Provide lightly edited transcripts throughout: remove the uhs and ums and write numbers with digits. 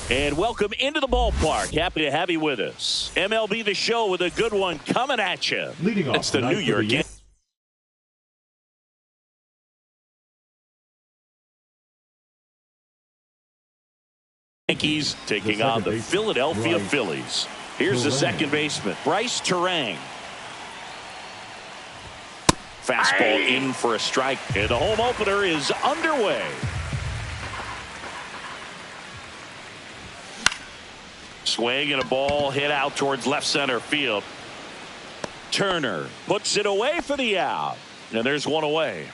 And welcome into the ballpark. Happy to have you with us. MLB The Show with a good one coming at you. Leading off it's the New York Yankees taking on the Philadelphia Phillies. Here's the second baseman, Bryce Terang. Fastball in for a strike, and the home opener is underway. Swing and a ball hit out towards left center field. Turner puts it away for the out. And there's one away.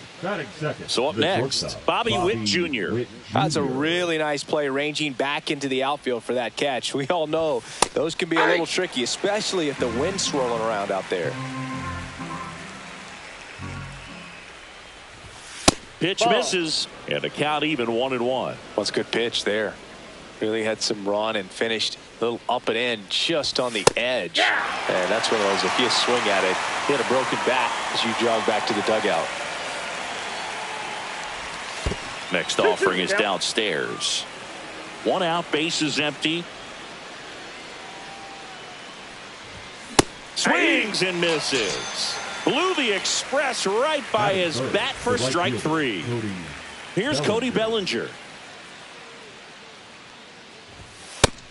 So up next, Bobby Witt Jr. That's a really nice play, ranging back into the outfield for that catch. We all know those can be a little tricky, especially if the wind's swirling around out there. Pitch misses, and the count even 1-1. That's a good pitch there. Really had some run and finished a little up and in just on the edge. And that's one of those, if you swing at it, hit a broken bat as you jog back to the dugout. Next offering is downstairs. One out, bases empty. Swings and misses. Blew the express right by his bat for strike three. Here's Cody Bellinger.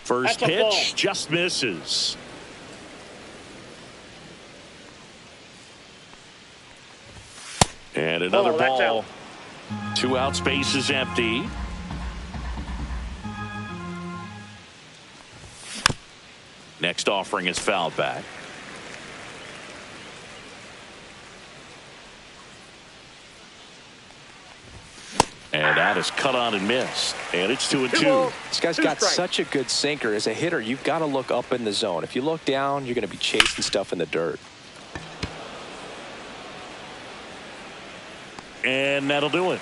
First pitch just misses. And another ball. 2 outs, bases empty. Next offering is fouled back. And that is cut on and missed. And it's 2-2. This guy's got such a good sinker. As a hitter, you've got to look up in the zone. If you look down, you're going to be chasing stuff in the dirt. And that'll do it.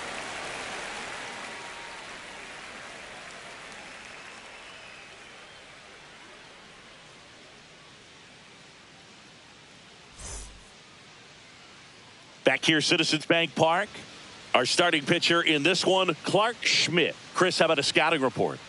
Back here, Citizens Bank Park. Our starting pitcher in this one, Clark Schmidt. Chris, how about a scouting report?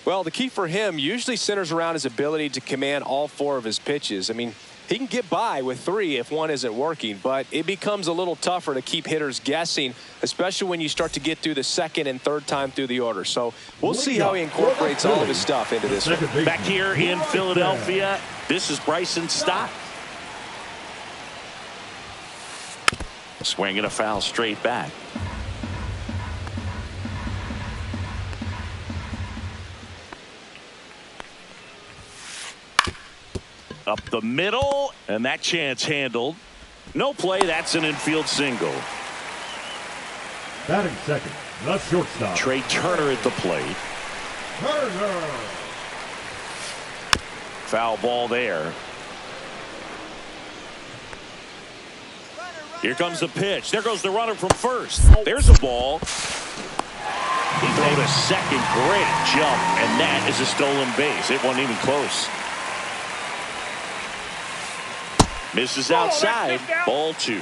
Well, the key for him usually centers around his ability to command all 4 of his pitches. I mean, he can get by with 3 if one isn't working, but it becomes a little tougher to keep hitters guessing, especially when you start to get through the second and third time through the order. So we'll see how he incorporates all of his stuff into this one. Back here in Philadelphia, this is Bryson Stott. Swinging a foul straight back. Up the middle, and that chance handled. No play, that's an infield single. Batting second, the shortstop, Trey Turner at the plate. Turner. Foul ball there. Here comes the pitch. There goes the runner from first. There's a ball. He made a second. Great jump, and that is a stolen base. It wasn't even close. Misses outside. Ball 2.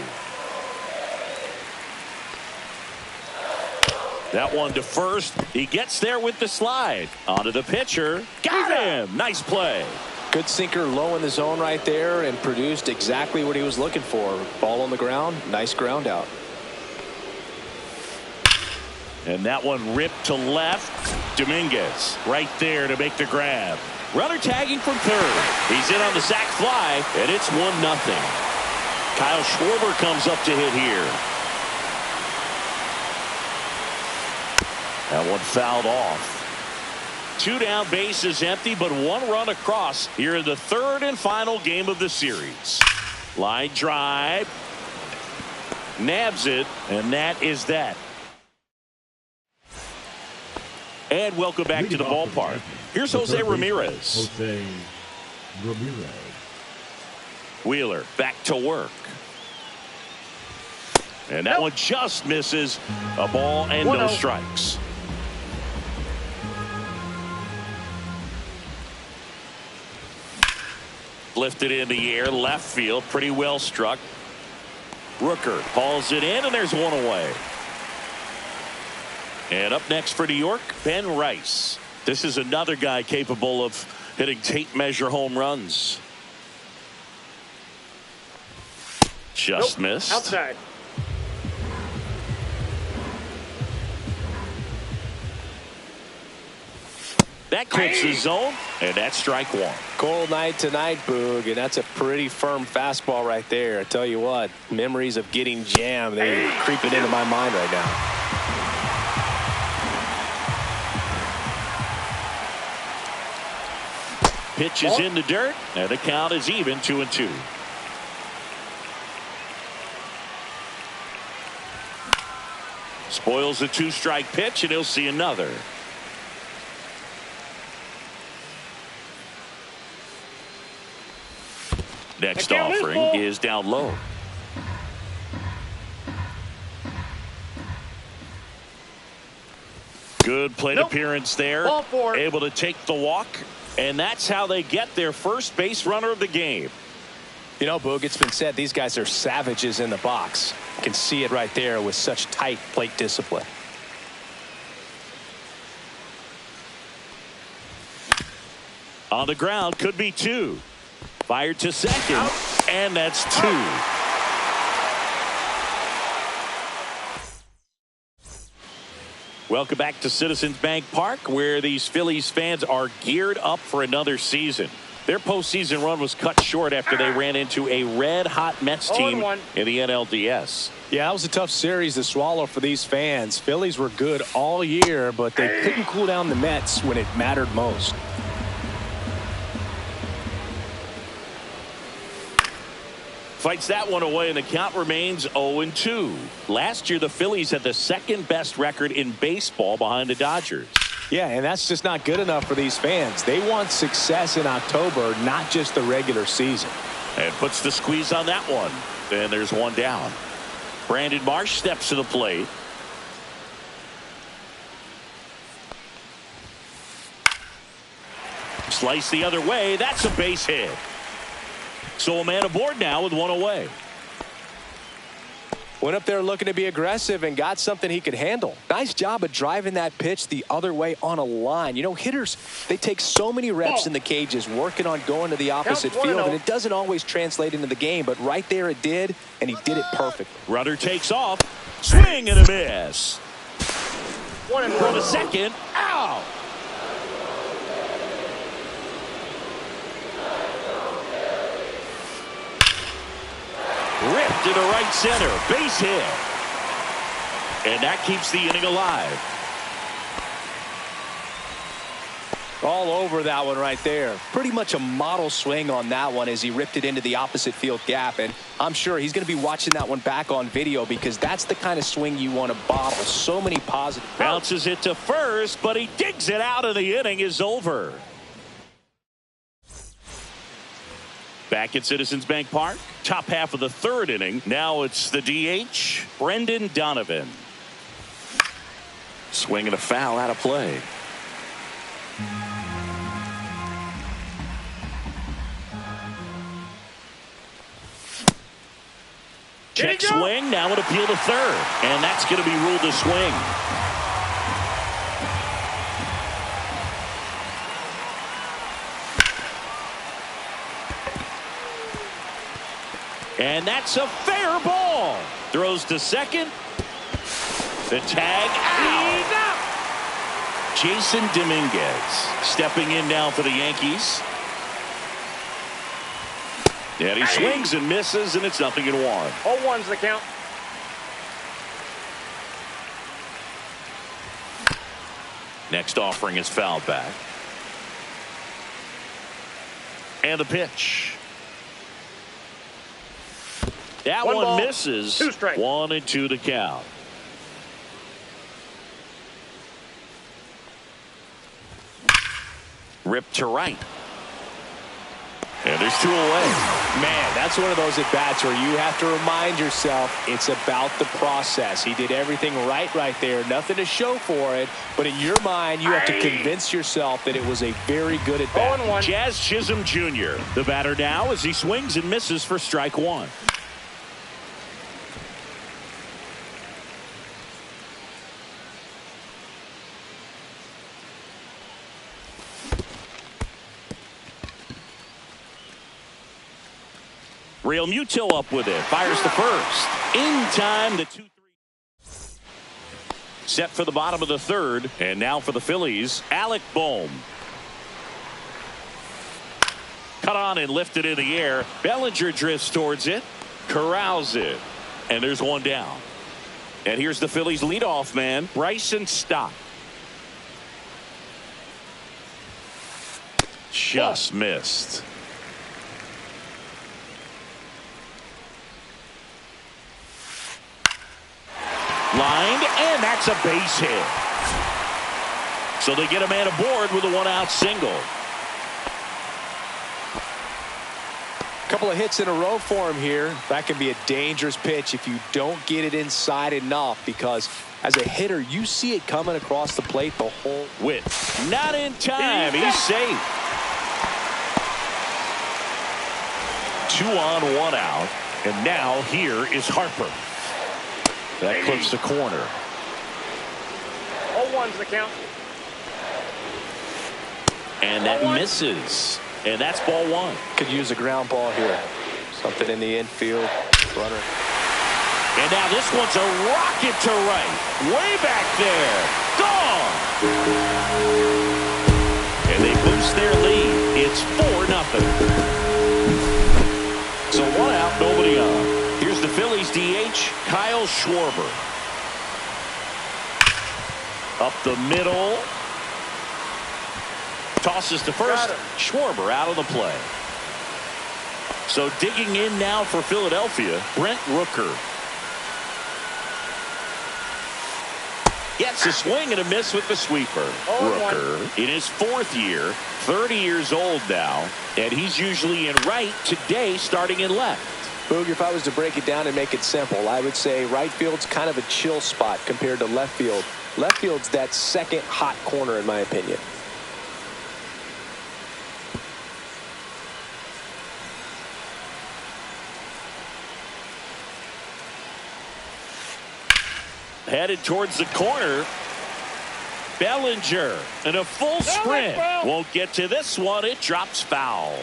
That one to first. He gets there with the slide. Onto the pitcher. Got him. Nice play. Good sinker low in the zone right there and produced exactly what he was looking for. Ball on the ground. Nice ground out. And that one ripped to left. Dominguez right there to make the grab. Runner tagging from third. He's in on the sac fly, and it's 1-0. Kyle Schwarber comes up to hit here. That one fouled off. 2 down, bases empty, but 1 run across here in the third and final game of the series. Line drive. Nabs it, and that is that. And welcome back to the ballpark. Here's Jose Ramirez. Jose Ramirez. Wheeler back to work. And that one just misses. A ball and no strikes. Lifted in the air, left field, pretty well struck. Rooker hauls it in, and there's one away. And up next for New York, Ben Rice. This is another guy capable of hitting tape measure home runs. Just missed. Outside. That clips the zone, and that's strike one. Cold night tonight, Boog, and that's a pretty firm fastball right there. I tell you what, memories of getting jammed, they're creeping into my mind right now. Pitch is in the dirt, and the count is even 2-2. Spoils a 2-strike pitch, and he'll see another. Next offering is down low. Good plate appearance there. Able to take the walk, and that's how they get their first base runner of the game. You know, Boog, it's been said these guys are savages in the box. You can see it right there with such tight plate discipline. On the ground, could be two. Fired to second, and that's two. Welcome back to Citizens Bank Park, where these Phillies fans are geared up for another season. Their postseason run was cut short after they ran into a red-hot Mets team in the NLDS. Yeah, that was a tough series to swallow for these fans. Phillies were good all year, but they couldn't cool down the Mets when it mattered most. Fights that one away, and the count remains 0-2. Last year, the Phillies had the second best record in baseball behind the Dodgers. Yeah, and that's just not good enough for these fans. They want success in October, not just the regular season. And puts the squeeze on that one. And there's one down. Brandon Marsh steps to the plate. Slice the other way. That's a base hit. So a man aboard now with one away. Went up there looking to be aggressive and got something he could handle. Nice job of driving that pitch the other way on a line. You know, hitters, they take so many reps in the cages working on going to the opposite field, and it doesn't always translate into the game, but right there it did, and he did it perfectly. Runner takes off. Swing and a miss. From a second. Ow! Ripped to the right center. Base hit. And that keeps the inning alive. All over that one right there. Pretty much a model swing on that one as he ripped it into the opposite field gap. And I'm sure he's going to be watching that one back on video because that's the kind of swing you want to bottle. So many positive. Bounces it to first, but he digs it out and the inning is over. Back at Citizens Bank Park, top half of the third inning. Now it's the DH, Brendan Donovan. Swing and a foul out of play. Check swing, now an appeal to third. And that's going to be ruled a swing. And that's a fair ball. Throws to second. The tag out. Jason Dominguez stepping in now for the Yankees. And he swings and misses, and it's 0-1. 0-1's the count. Next offering is fouled back. And the pitch. That one misses. 2 strikes. 1-2 to count. Ripped to right. And there's 2 away. Man, that's one of those at-bats where you have to remind yourself it's about the process. He did everything right there. Nothing to show for it. But in your mind, you have to convince yourself that it was a very good at-bat. Jazz Chisholm Jr., the batter now as he swings and misses for strike one. Real Mutil up with it. Fires the first. In time, the 2-3. Set for the bottom of the third. And now for the Phillies, Alec Bohm. Cut on and lifted in the air. Bellinger drifts towards it. Corrals it. And there's one down. And here's the Phillies leadoff man, Bryson Stott. Just missed. Lined, and that's a base hit. So they get a man aboard with a one-out single. Couple of hits in a row for him here. That can be a dangerous pitch if you don't get it inside enough, because as a hitter, you see it coming across the plate the whole width. Not in time. He's safe. 2 on, 1 out. And now here is Harper. That clips the corner. 0-1's the count. And that misses. And that's ball 1. Could use a ground ball here. Something in the infield. Runner. And now this one's a rocket to right. Way back there. Gone. And they boost their lead. It's 4-0. So 1 out, nobody on. Here's the Phillies DH, Kyle Schwarber. Up the middle. Tosses to first. Schwarber out of the play. So digging in now for Philadelphia, Brent Rooker. Gets a swing and a miss with the sweeper. Rooker in his 4th year, 30 years old now, and he's usually in right, today starting in left. Boog, if I was to break it down and make it simple, I would say right field's kind of a chill spot compared to left field. Left field's that second hot corner in my opinion. Headed towards the corner. Bellinger in a full sprint. Won't get to this one. It drops foul.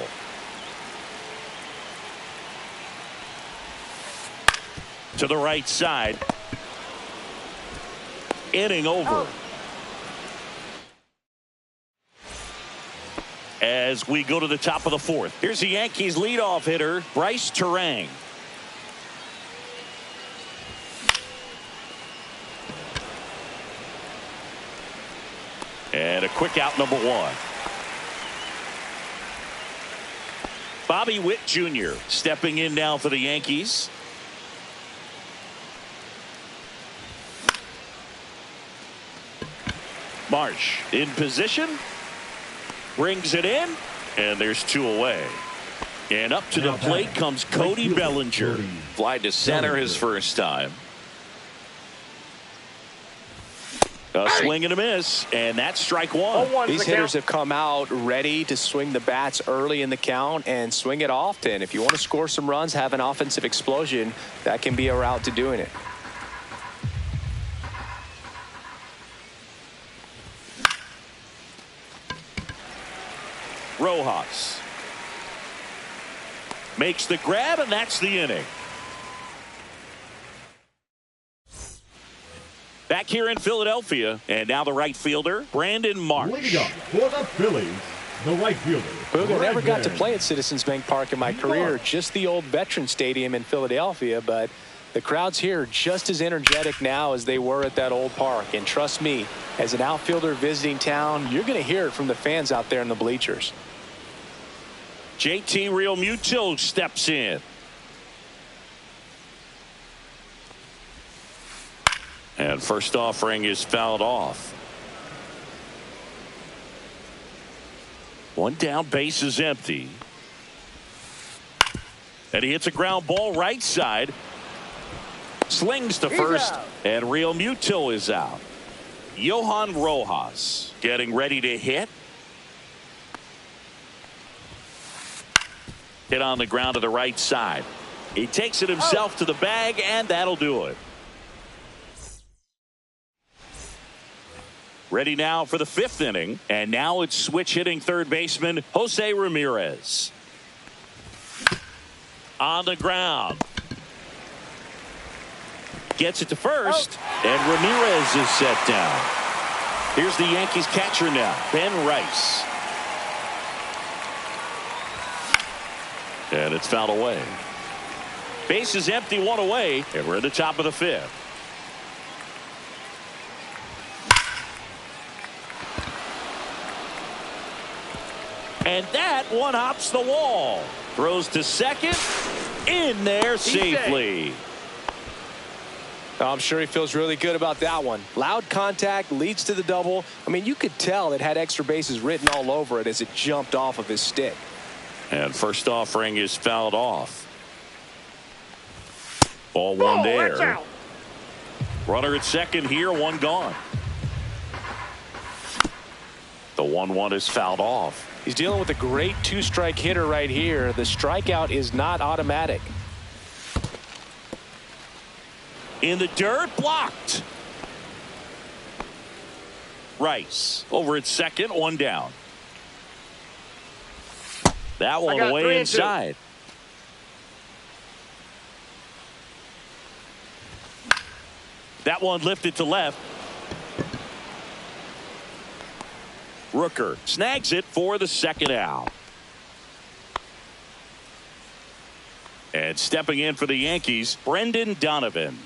To the right side. Inning over. As we go to the top of the 4th. Here's the Yankees leadoff hitter, Bryce Terang. And a quick out, number 1. Bobby Witt Jr. stepping in now for the Yankees. Marsh in position. Brings it in. And there's 2 away. And up to the plate comes Cody Bellinger. Fly to center his first time. A swing and a miss, and that's strike 1. These hitters have come out ready to swing the bats early in the count and swing it often. If you want to score some runs, have an offensive explosion, that can be a route to doing it. Rojas makes the grab, and that's the inning. Back here in Philadelphia, and now the right fielder, Brandon Marsh. Leading up for the Phillies, the right fielder. Boog, I never got to play at Citizens Bank Park in my career, just the old Veteran Stadium in Philadelphia, but the crowds here are just as energetic now as they were at that old park. And trust me, as an outfielder visiting town, you're going to hear it from the fans out there in the bleachers. JT Real Mutil steps in. And first offering is fouled off. 1 down, base is empty. And he hits a ground ball right side. Slings to first, and Real Mutil is out. Johan Rojas getting ready to hit. Hit on the ground to the right side. He takes it himself to the bag, and that'll do it. Ready now for the 5th inning, and now it's switch hitting third baseman Jose Ramirez. On the ground. Gets it to first. And Ramirez is set down. Here's the Yankees catcher now, Ben Rice. And it's fouled away. Base is empty, one away, and we're at the top of the fifth. And that one hops the wall. Throws to second. In there safely. I'm sure he feels really good about that one. Loud contact leads to the double. I mean, you could tell it had extra bases written all over it as it jumped off of his stick. And first offering is fouled off. Ball one there. Runner at second here, one gone. The 1-1 is fouled off. He's dealing with a great two-strike hitter right here. The strikeout is not automatic. In the dirt, blocked. Rice over at second, one down. That one way inside. That one lifted to left. Rooker snags it for the second out. And stepping in for the Yankees, Brendan Donovan.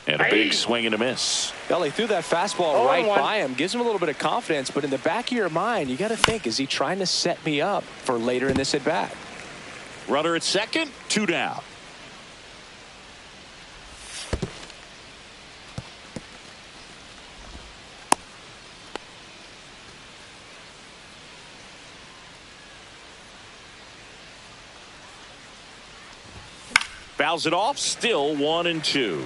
And a big swing and a miss. Well, he threw that fastball right by him. Gives him a little bit of confidence, but in the back of your mind, you got to think, is he trying to set me up for later in this at bat? Runner at second, two down. Fouls it off, still 1-2.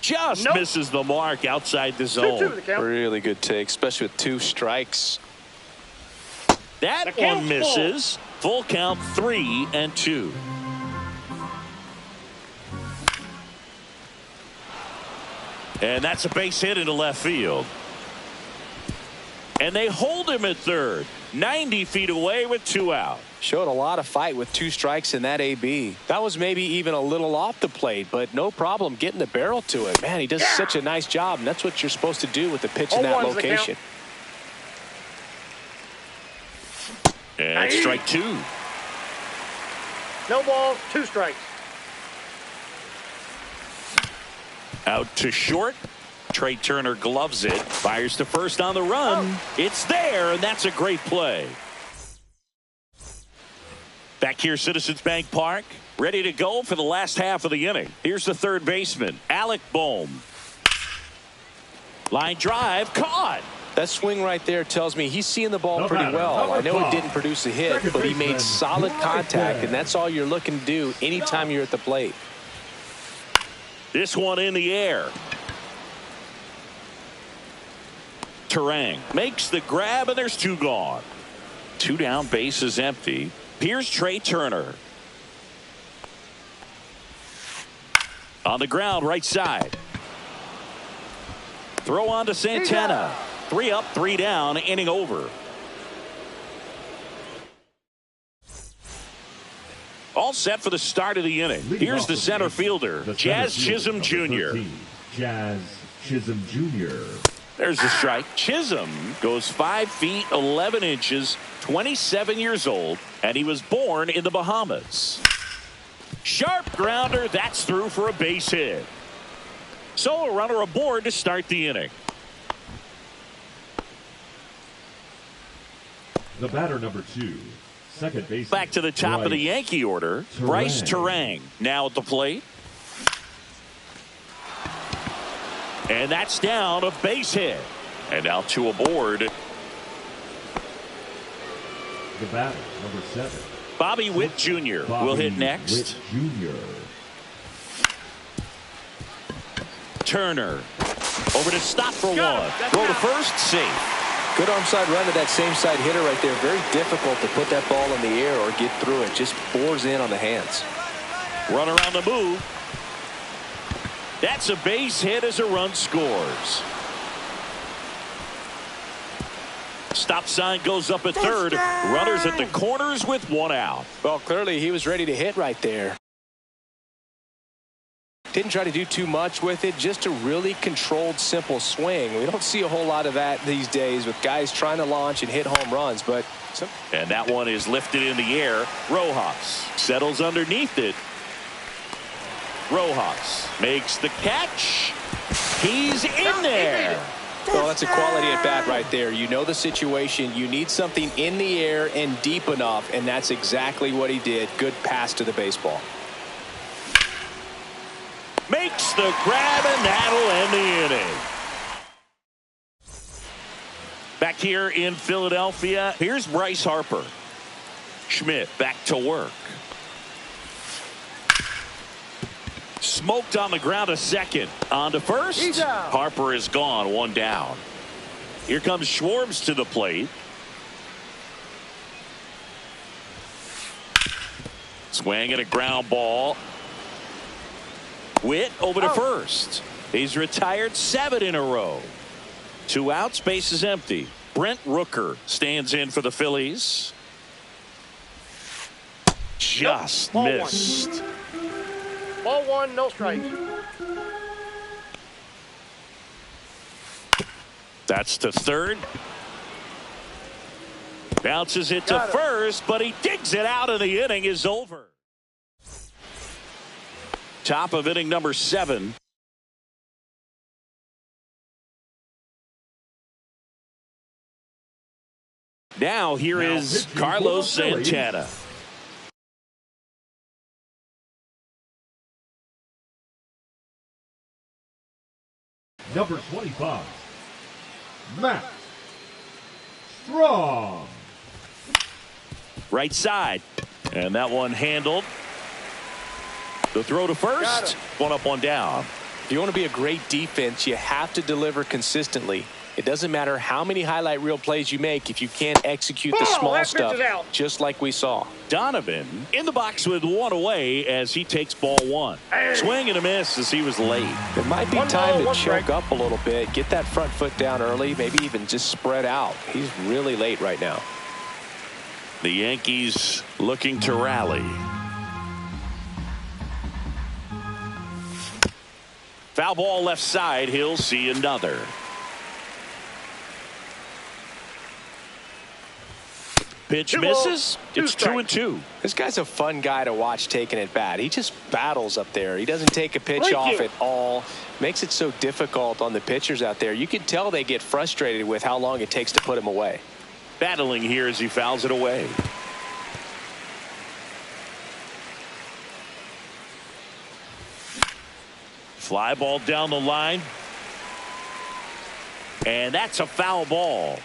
Just misses the mark outside the zone. Really good take, especially with two strikes. That one misses. Full count, 3-2. And that's a base hit into left field. And they hold him at third. 90 feet away with two out. Showed a lot of fight with two strikes in that AB. That was maybe even a little off the plate, but no problem getting the barrel to it. Man, he does such a nice job, and that's what you're supposed to do with the pitch in that location. And strike two. No ball, two strikes. Out to short. Trey Turner gloves it. Fires to first on the run. It's there, and that's a great play. Back here, Citizens Bank Park. Ready to go for the last half of the inning. Here's the third baseman, Alec Bohm. Line drive, caught. That swing right there tells me he's seeing the ball pretty well. I know he didn't produce a hit, but he made solid contact, and that's all you're looking to do anytime you're at the plate. This one in the air. Terang makes the grab, and there's two gone. Two down, base is empty. Here's Trey Turner. On the ground, right side. Throw on to Santana. 3 up, 3 down, inning over. All set for the start of the inning. Here's the center fielder, Jazz Chisholm Jr. Jazz Chisholm Jr. There's the strike. Chisholm goes 5 feet 11 inches, 27 years old, and he was born in the Bahamas. Sharp grounder. That's through for a base hit. So a runner aboard to start the inning. The batter, number 2, second baseman. Back to the top of the Yankee order, Bryce Terang now at the plate. And that's down, a base hit. And now two aboard. The batter, number 7. Bobby Witt Jr. will hit next. Witt Jr. Turner over to stop for one. Throw to first, safe. Good arm side run to that same side hitter right there. Very difficult to put that ball in the air or get through it. Just bores in on the hands. Runner on the move. That's a base hit as a run scores. Stop sign goes up at third. Runners at the corners with one out. Well, clearly he was ready to hit right there. Didn't try to do too much with it, just a really controlled, simple swing. We don't see a whole lot of that these days with guys trying to launch and hit home runs. And that one is lifted in the air. Rojas settles underneath it. Rojas makes the catch. He's in there. Well, that's a quality at bat right there. You know the situation. You need something in the air and deep enough, and that's exactly what he did. Good pass to the baseball. Makes the grab, and that'll end the inning. Back here in Philadelphia, here's Bryce Harper. Schmidt back to work. Smoked on the ground to second. On to first. Harper is gone, one down. Here comes Schwartz to the plate. Swing at a ground ball. Witt over to first. He's retired 7 in a row. 2 outs, base is empty. Brent Rooker stands in for the Phillies. Just missed. Ball 1, no strikes. That's to third. Bounces it to first, but he digs it out, and the inning is over. Top of inning number 7. Now here is Carlos Santana. Number 25, Matt Strong. Right side. And that one handled. The throw to first. One up, one down. If you want to be a great defense, you have to deliver consistently. It doesn't matter how many highlight reel plays you make if you can't execute the small stuff, just like we saw. Donovan in the box with one away as he takes ball 1. Swing and a miss as he was late. It might be time to choke up a little bit, get that front foot down early, maybe even just spread out. He's really late right now. The Yankees looking to rally. Foul ball left side. He'll see another. Pitch misses. It's 2-2. This guy's a fun guy to watch taking at bat. He just battles up there. He doesn't take a pitch off at all. Makes it so difficult on the pitchers out there. You can tell they get frustrated with how long it takes to put him away. Battling here as he fouls it away. Fly ball down the line. And that's a foul ball.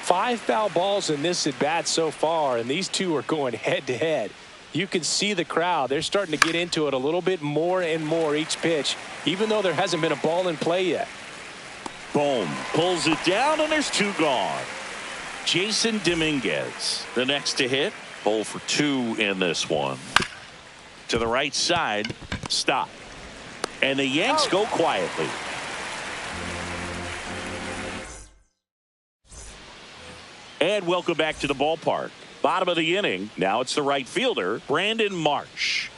Five foul balls in this at bat so far, and these two are going head to head. You can see the crowd. They're starting to get into it a little bit more and more each pitch, even though there hasn't been a ball in play yet. Boom. Pulls it down, and there's 2 gone. Jason Dominguez, the next to hit. 0 for 2 in this one. To the right side. Stop. And the Yanks go quietly. And welcome back to the ballpark. Bottom of the inning. Now it's the right fielder, Brandon Marsh.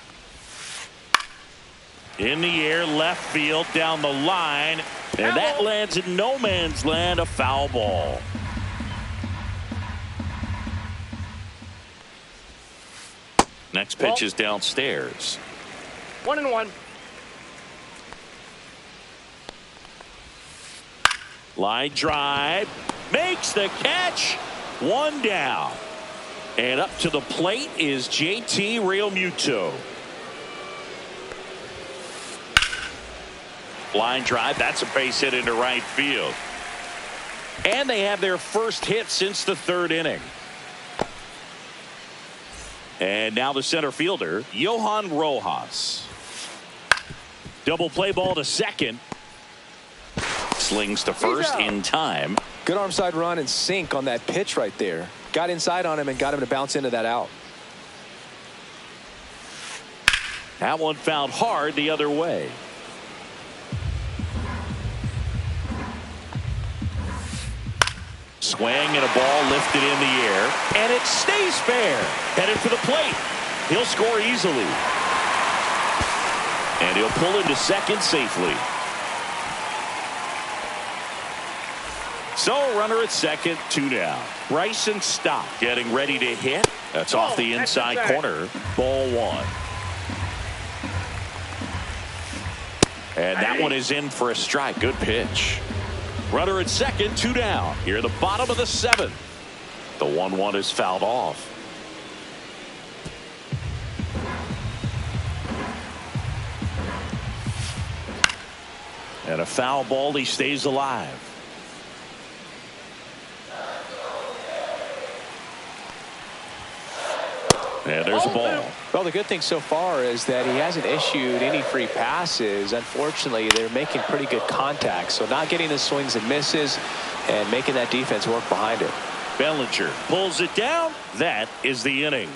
In the air, left field, down the line. And that lands in no man's land, a foul ball. Next pitch is downstairs. 1-1. Line drive. Makes the catch. 1 down. And up to the plate is JT Realmuto. Line drive. That's a base hit into right field. And they have their first hit since the 3rd inning. And now the center fielder, Johan Rojas. Double play ball to second. Slings to first in time. Good arm side run and sink on that pitch right there. Got inside on him and got him to bounce into that out. That one fouled hard the other way. Swing and a ball lifted in the air, and it stays fair. Headed for the plate. He'll score easily. And he'll pull into second safely. So runner at second, 2 down. Bryson Stott getting ready to hit. That's off the inside corner. Ball 1. And that one is in for a strike. Good pitch. Runner at second, 2 down. Here at the bottom of the 7th. The 1-1 is fouled off. And a foul ball. He stays alive. And there's a ball. Well, the good thing so far is that he hasn't issued any free passes. Unfortunately, they're making pretty good contact. So not getting the swings and misses and making that defense work behind it. Bellinger pulls it down. That is the inning.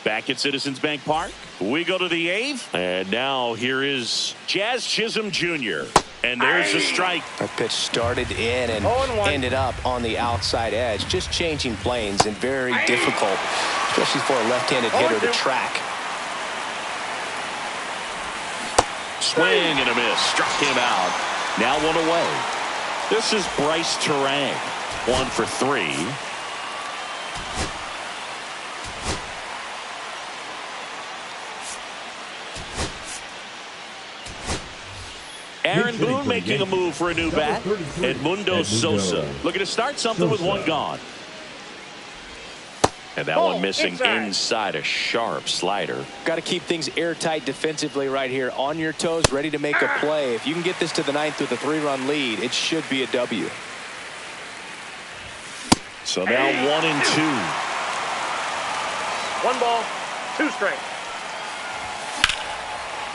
Back at Citizens Bank Park, we go to the 8th. And now here is Jazz Chisholm Jr. And there's a strike. That pitch started in and ended up on the outside edge. Just changing planes and very difficult, especially for a left-handed hitter to track. Swing and a miss. Struck him out. Now 1 away. This is Bryce Terang. 1 for 3. Aaron Boone making a move for a new bat. Edmundo Sosa looking to start something with 1 gone. And that one missing inside a sharp slider. Got to keep things airtight defensively right here. On your toes, ready to make a play. If you can get this to the 9th with a 3-run lead, it should be a W. So now 1-2. 1 ball, 2 strikes.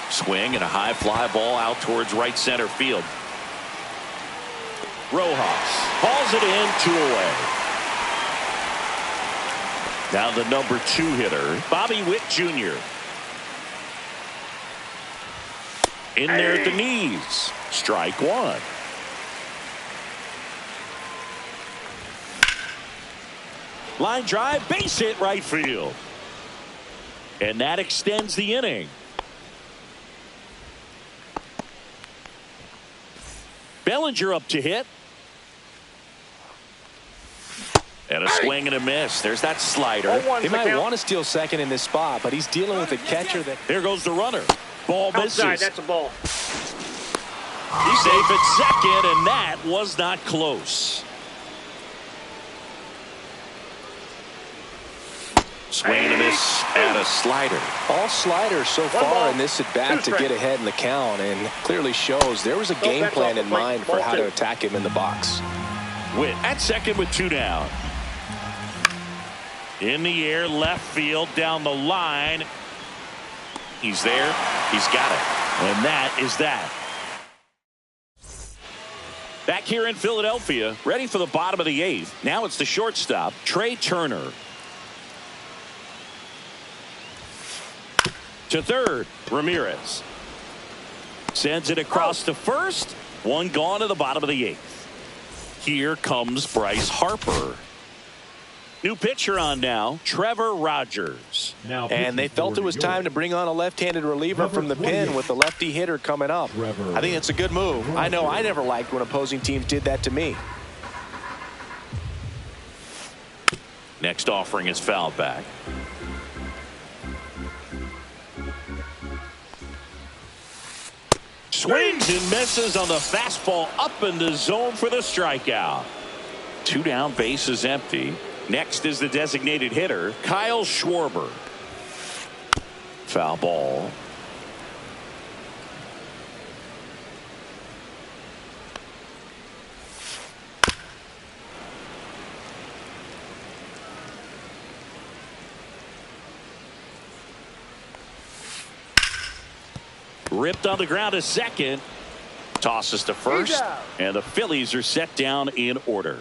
Swing and a high fly ball out towards right center field. Rojas hauls it in, 2 away. Now the number 2 hitter, Bobby Witt Jr. In there at the knees. Strike 1. Line drive, base hit right field. And that extends the inning. Bellinger up to hit. And a swing and a miss. There's that slider. He might want to steal second in this spot, but he's dealing with a catcher that. There goes the runner. Ball misses. Outside, that's a ball. He's safe at second, and that was not close. Swing and a miss and a slider. All sliders so far in this at bat to get ahead in the count, and clearly shows there was a game plan in mind for how to attack him in the box. Witt at second with 2 down. In the air, left field, down the line. He's there. He's got it. And that is that. Back here in Philadelphia, ready for the bottom of the 8th. Now it's the shortstop, Trey Turner. To third, Ramirez. Sends it across to first. 1 gone at the bottom of the 8th. Here comes Bryce Harper. New pitcher on now, Trevor Rogers. And they felt it was time to bring on a left-handed reliever from the pen with the lefty hitter coming up. I think it's a good move. I know I never liked when opposing teams did that to me. Next offering is fouled back. Swings and misses on the fastball up in the zone for the strikeout. 2 down, base is empty. Next is the designated hitter, Kyle Schwarber. Foul ball. Ripped on the ground to second. Tosses to first. And the Phillies are set down in order.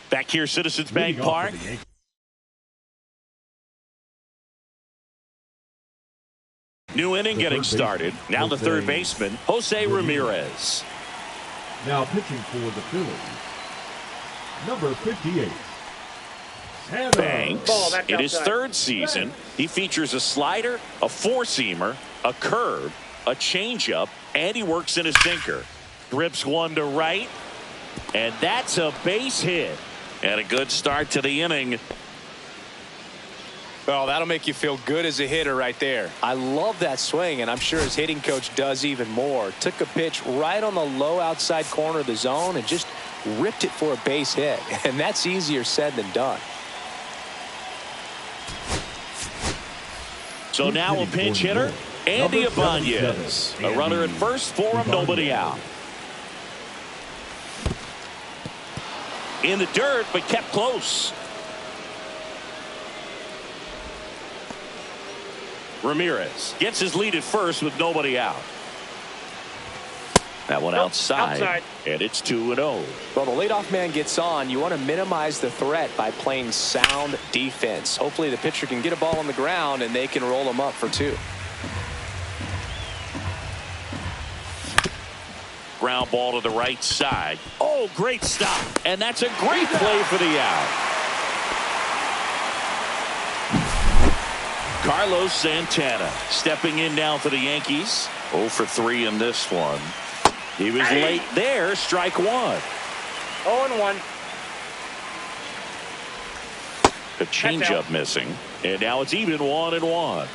Back here, Citizens Bank Park. New inning getting started. Now the third baseman, Jose Ramirez. Now pitching for the Phillies, number 58. Banks, in his third season, he features a slider, a four-seamer, a curve, a changeup, and he works in a sinker. Grips one to right, and that's a base hit. And a good start to the inning. Well, that'll make you feel good as a hitter right there. I love that swing, and I'm sure his hitting coach does even more. Took a pitch right on the low outside corner of the zone and just ripped it for a base hit. And that's easier said than done. So now a pinch hitter, Andy Ibanez. A runner at first for him, nobody out. In the dirt, but kept close. Ramirez gets his lead at first with nobody out. That one outside. And it's 2-0. Well, the leadoff man gets on. You want to minimize the threat by playing sound defense. Hopefully the pitcher can get a ball on the ground and they can roll him up for 2. Ground ball to the right side. Oh, great stop. And that's a great play for the out. Carlos Santana stepping in now for the Yankees. 0 for 3 in this one. He was late there. Strike one. 0-1. The changeup missing. And now it's even 1-1.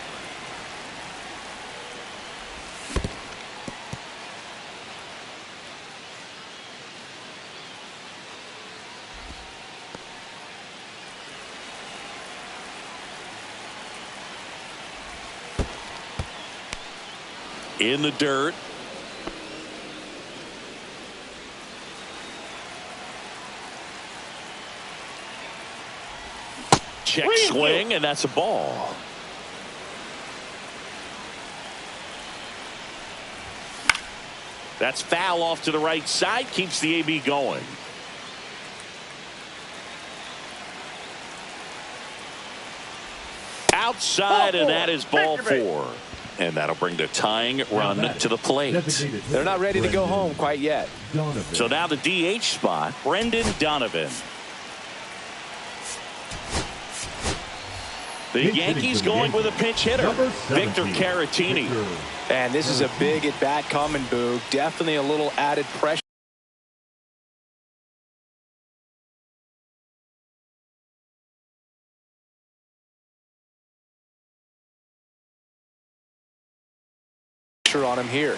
In the dirt. Check swing, and that's a ball. That's foul off to the right side. Keeps the AB going. Outside, and that is ball 4. And that'll bring the tying run to the plate. They're not ready to go home quite yet. So now the DH spot, Brendan Donovan. The Yankees going with a pinch hitter, Victor Caratini. And this is a big at-bat coming, Boog. Definitely a little added pressure on him here.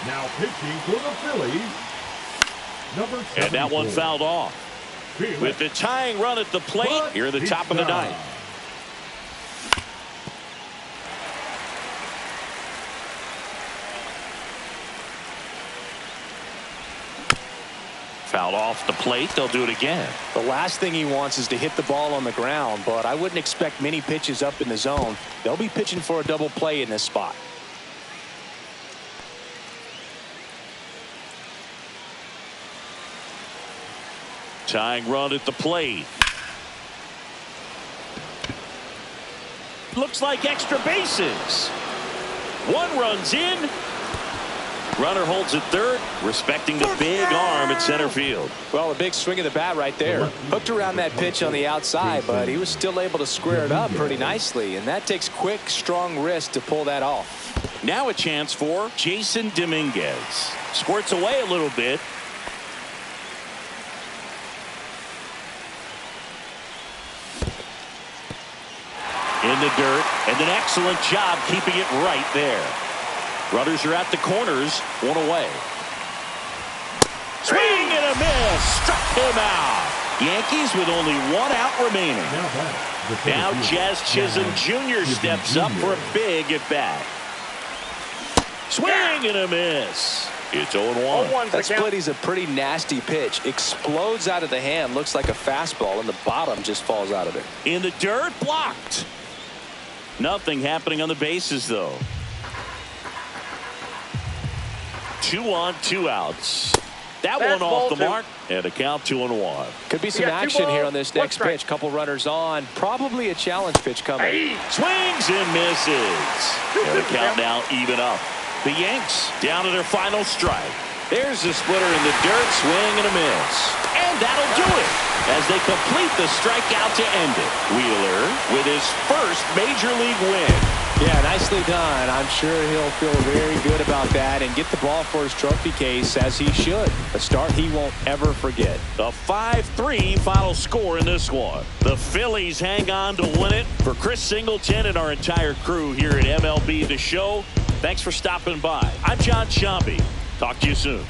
Now pitching for the Phillies, number 74. And that one fouled off. With the tying run at the plate, here at the top of the ninth. Fouled off the plate. They'll do it again. The last thing he wants is to hit the ball on the ground, but I wouldn't expect many pitches up in the zone. They'll be pitching for a double play in this spot. Tying run at the plate. Looks like extra bases. One runs in. Runner holds at third, respecting the big arm at center field. Well, a big swing of the bat right there. Hooked around that pitch on the outside, but he was still able to square it up pretty nicely. And that takes quick, strong wrist to pull that off. Now a chance for Jason Dominguez. Squirts away a little bit. In the dirt, and an excellent job keeping it right there. Runners are at the corners, one away. Swing and a miss, struck him out. Yankees with only 1 out remaining. Now Jazz Chisholm Jr. steps up for a big at bat. Swing and a miss. It's 0-1. That splitty's a pretty nasty pitch. Explodes out of the hand. Looks like a fastball, and the bottom just falls out of it. In the dirt, blocked. Nothing happening on the bases, though. 2 on, 2 outs. That one off the mark, and a count 2-1. Could be some action here on this next pitch. Couple runners on. Probably a challenge pitch coming. Swings and misses. And the count now even up. The Yanks down to their final strike. There's the splitter in the dirt, swing and a miss. And that'll do it as they complete the strikeout to end it. Wheeler with his first major league win. Yeah, nicely done. I'm sure he'll feel very good about that and get the ball for his trophy case, as he should. A start he won't ever forget. A 5-3 final score in this one. The Phillies hang on to win it. For Chris Singleton and our entire crew here at MLB The Show, thanks for stopping by. I'm John Sciambi. Talk to you soon.